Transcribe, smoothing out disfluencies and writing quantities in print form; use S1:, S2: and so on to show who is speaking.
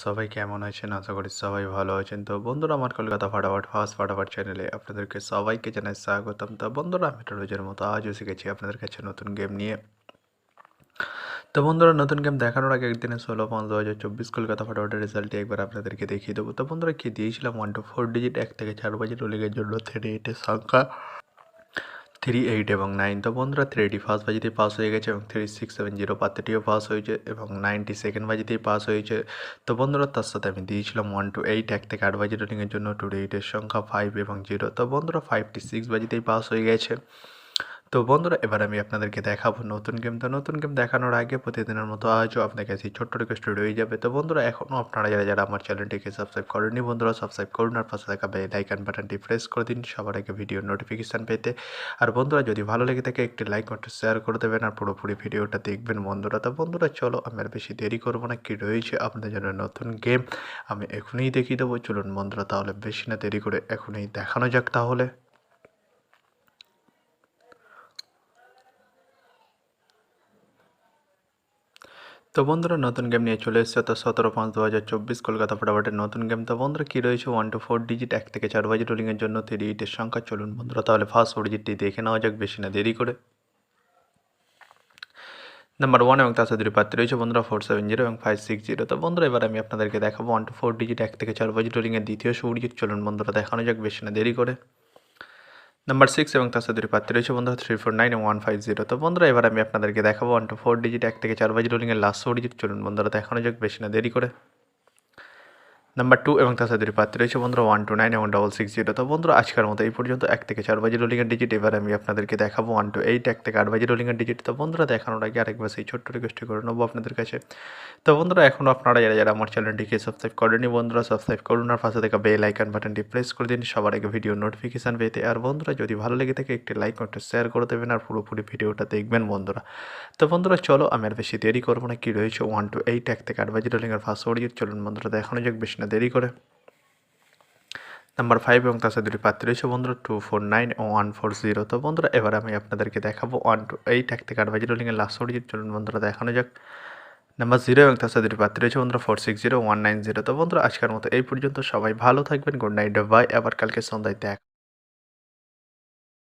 S1: সবাই কেমন আছেন? আশা করি সবাই ভালো আছেন। তো বন্ধুরা আমার কলকাতা ফাটাফাট চ্যানেলে আপনাদেরকে সবাইকে জানাই স্বাগতম। তো বন্ধুরা আমি রোজের মতো আজও এসে গেছি আপনাদের কাছে নতুন গেম নিয়ে। তো বন্ধুরা নতুন গেম দেখানোর আগে একদিনে 16/5/2024 কলকাতা ফাটাফাটের রেজাল্টটি একবার আপনাদেরকে দেখিয়ে দেবো। তো বন্ধুরা কি দিয়েছিলাম 1 to 4 ডিজিট 1 থেকে 4 বাজেট রোলিংয়ের জন্য 38 এর সংখ্যা 3, 8 এবং 9। তো বন্ধুরা 3 ফার্স্ট বাজিতেই পাস হয়ে গেছে এবং 3, 6, 7, 0 পাত্রটিও পাস হয়েছে এবং 90 সেকেন্ড বাজিতেই পাস হয়েছে। তো বন্ধুরা তার সাথে আমি দিয়েছিলাম 1 to 8 1 থেকে 8 বাজেট রোলিংয়ের জন্য 2, 8 এর সংখ্যা 5 এবং 0। তো বন্ধুরা 5, 6 বাজিতেই পাস হয়ে গেছে। তো বন্ধুরা এবার আমি আপনাদেরকে দেখাবো নতুন গেম। তো নতুন গেম দেখানোর আগে প্রতিদিনের মতো আজও আপনার কাছে ছোট্ট রিকোয়েস্ট রয়ে যাবে। তো বন্ধুরা এখনও আপনারা যারা আমার চ্যানেলটিকে সাবস্ক্রাইব করেননি বন্ধুরা সাবস্ক্রাইব করুন আর পাশে থাকা বেল আইকন বাটনটি প্রেস করে দিন সবার আগে ভিডিও নোটিফিকেশান পেতে। আর বন্ধুরা যদি ভালো লেগে থাকে একটি লাইক একটু শেয়ার করে দেবেন আর পুরোপুরি ভিডিওটা দেখবেন বন্ধুরা। তো বন্ধুরা চলো আমি আর বেশি দেরি করবো না, কি রয়েছে আপনাদের জন্য নতুন গেম আমি এখনই দেখিয়ে দেবো। চলুন বন্ধুরা তাহলে বেশি না দেরি করে এখনই দেখানো যাক তাহলে। তো বন্ধুরা নতুন গেম নিয়ে চলে এসেছে। তো 17/5/2024 কলকাতা ফাটাফাটের নতুন গেম। তো বন্ধুরা কী রয়েছে 1 to 4 ডিজিট 1 থেকে 4 বাজেট রোলিংয়ের জন্য 3, 8 এর সংখ্যা। চলুন বন্ধুরা তাহলে ফার্স্ট 4 ডিজিটটি দেখে নেওয়া যাক বেশি না দেরি করে। নাম্বার 1 এবং তার সাথে দুটি প্রার্থী রয়েছে বন্ধুরা 470 এবং 560। তো বন্ধুরা এবার আমি আপনাদেরকে দেখাবো 1 to 4 ডিজিট 1 থেকে 4 বাজেট রোলিংয়ের দ্বিতীয় 4 ডিজিট। চলুন বন্ধুরা দেখানো যাক বেশি না দেরি করে। নাম্বার 6 এবং তার সাথে দুটি প্রার্থী রয়েছে বন্ধুরা 349 এবং 150। তো বন্ধুরা এবার আমি আপনাদেরকে দেখাবো 1 to 4 ডিজিট 1 থেকে 4 বাজেট রোলিংয়ের লাস্ট 4 ডিজিট। চলুন বন্ধুরা দেখানো যাক বেশি না দেরি করে। নাম্বার 2 এবং তার সাথে দুটি প্রার্থী রয়েছে বন্ধুরা 129 এবং 660। তো বন্ধুরা আজকের মতো এই পর্যন্ত 1 থেকে 4 বাজে রোলিংয়ের ডিজিট। এবার আমি আপনাদেরকে দেখাবো 1 to 8 1 থেকে 8 বাজে রোলিংয়ের ডিজিট। তো বন্ধুরা দেখানোর আগে আরেকবার সেই ছোট্ট রিকোয়েস্ট করে নেবো আপনাদের কাছে। তো বন্ধুরা এখনও আপনারা যারা আমার চ্যানেলটিকে সাবস্ক্রাইব করেনি বন্ধুরা সাবস্ক্রাইব করুন আর পাশে থাকা বেল আইকন বাটনটি প্রেস করে দিন সবার আগে ভিডিও নোটিফিকেশান পেতে। আর বন্ধুরা যদি ভালো লেগে থাকে একটি লাইক একটু শেয়ার করে দেবেন আর পুরোপুরি ভিডিওটা দেখবেন বন্ধুরা। তো বন্ধুরা চলো আমি আর বেশি দেরি করবো না, কি রয়েছে 1 to 8 1 থেকে 8 বাজে রোলিংয়ের ফার্স্ট ডিজিট। চলুন বন্ধুরা দেখানো যাক বেশি না দেরি করে। নাম্বার 5 এবং তার সাথে দুটি প্রার্থী রয়েছে বন্ধুরা 249 ও 140। তো বন্ধুরা এবার আমি আপনাদেরকে দেখাবো 1 to 8 1 থেকে 8 বাজে রোলিংয়ের লাস্ট ডিজিট। চলুন বন্ধুরা দেখানো যাক। নাম্বার 0 এবং তার সাথে দুটি প্রার্থী রয়েছে বন্ধুরা 460 190। তো বন্ধুরা আজকের মতো এই পর্যন্ত, সবাই ভালো থাকবেন, গুড নাইট, বাই, আবার কালকে সন্ধ্যায় দেখা।